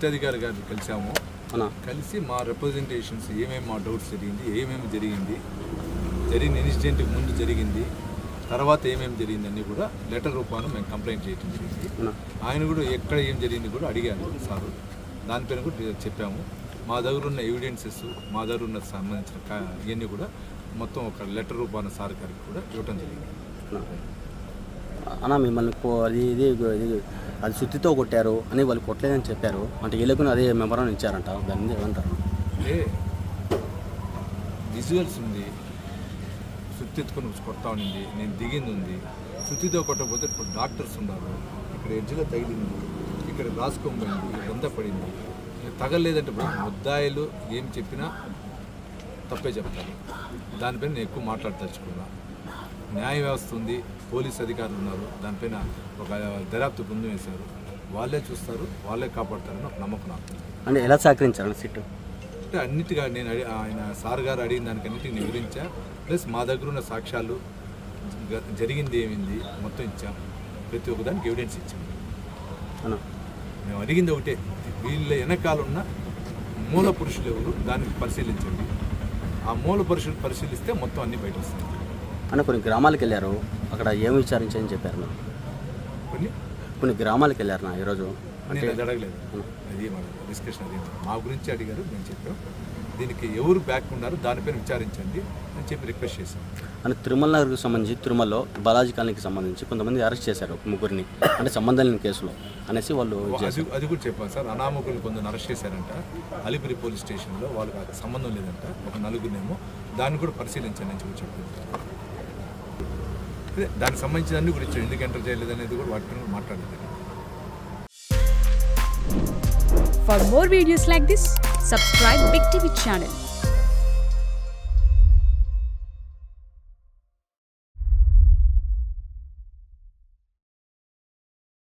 SIT అధికారి గారిని కలిసాము. కలిసి మా రిప్రజెంటేషన్స్ ఏమేమి మా డౌట్స్ ఏమేమి జరిగిన ఇన్సిడెంట్ ముందు జరిగింది, తర్వాత ఏమేమి జరిగింది అన్నీ కూడా లెటర్ రూపాన మేము కంప్లైంట్ చేయడం జరిగింది. ఆయన కూడా ఎక్కడ ఏం జరిగింది కూడా అడిగారు సారు. దానిపైన కూడా చెప్పాము. మా దగ్గర ఉన్న ఎవిడెన్సెస్, మా దగ్గర ఉన్న సంబంధించిన ఇవన్నీ కూడా మొత్తం ఒక లెటర్ రూపాన సార్ గారికి కూడా ఇవ్వటం జరిగింది. అన్న మిమ్మల్ని అది సుత్తితో కొట్టారు అని వాళ్ళు కొట్టలేదని చెప్పారు, అంటే వీళ్ళకు అదే మెమరాన్ ఇచ్చారంట, దాన్ని ఏమంటారు? అంటే విజువల్స్ ఉంది, సుత్తి ఎత్తుకొని కొడతా ఉండింది, నేను దిగింది ఉంది. సుత్తితో కొట్టకపోతే ఇప్పుడు డాక్టర్స్ ఉన్నారు, ఇక్కడ ఎడ్జ్లో తగిలింది, ఇక్కడ రాసుకోబోయింది, ఇదంతా పడింది. తగలేదంటే ముద్దాయిలు ఏం చెప్పినా తప్పే చెప్తారు. దానిపైన నేను ఎక్కువ మాట్లాడదలుచుకున్నా. న్యాయ వ్యవస్థ ఉంది, పోలీస్ అధికారులు ఉన్నారు, దానిపైన ఒక దర్యాప్తు బృందం వేశారు, వాళ్ళే చూస్తారు, వాళ్ళే కాపాడుతారని ఒక నమ్మకం నాకు. అంటే ఎలా సహకరించారు సిట్? అంటే అన్నిటిగా నేను ఆయన సార్ గారు అడిగిన దానికి అన్నిటిని వివరించా. ప్లస్ మా దగ్గర ఉన్న సాక్ష్యాలు, జరిగింది ఏమింది మొత్తం ఇచ్చాం. ప్రతి ఒక్కదానికి ఎవిడెన్స్ ఇచ్చాము. మేము అడిగింది ఒకటే, వీళ్ళ వెనకాల ఉన్న మూల పురుషులు ఎవరు దానికి పరిశీలించండి. ఆ మూల పురుషులు పరిశీలిస్తే మొత్తం అన్నీ బయట వస్తాయి. అన్న కొన్ని గ్రామాలకు వెళ్ళారు, అక్కడ ఏమి విచారించని చెప్పారు? కొన్ని గ్రామాలకు వెళ్ళారు నా ఈరోజు. అంటే అది అడగలేదు, అది మన డిస్కషన్ అది మా గురించి అడిగారు, మేము చెప్పాం. దీనికి ఎవరు బ్యాక్ ఉన్నారు దానిపైన విచారించండి అని చెప్పి రిక్వెస్ట్ చేశాం. అంటే తిరుమల నగర్కి సంబంధించి తిరుమలలో బాలాజీ కాలనీకి సంబంధించి కొంతమంది అరెస్ట్ చేశారు, ముగ్గురిని, అంటే సంబంధం లేని కేసులో అనేసి వాళ్ళు. అది కూడా చెప్పాను సార్. అనామకులు కొందరు అరెస్ట్ చేశారంట అలిపిరి పోలీస్ స్టేషన్లో, వాళ్ళకి సంబంధం లేదంట, ఒక నలుగురినేమో. దాన్ని కూడా పరిశీలించండి అని చెప్పి చెప్పారు. దానికి సంబంధించిన అన్ని కూడా ఇచ్చారు, ఎందుకు ఎంటర్ చేయలేదు అనేది కూడా వాటిని కూడా మాట్లాడలేదు. For more videos like this, subscribe Big TV channel.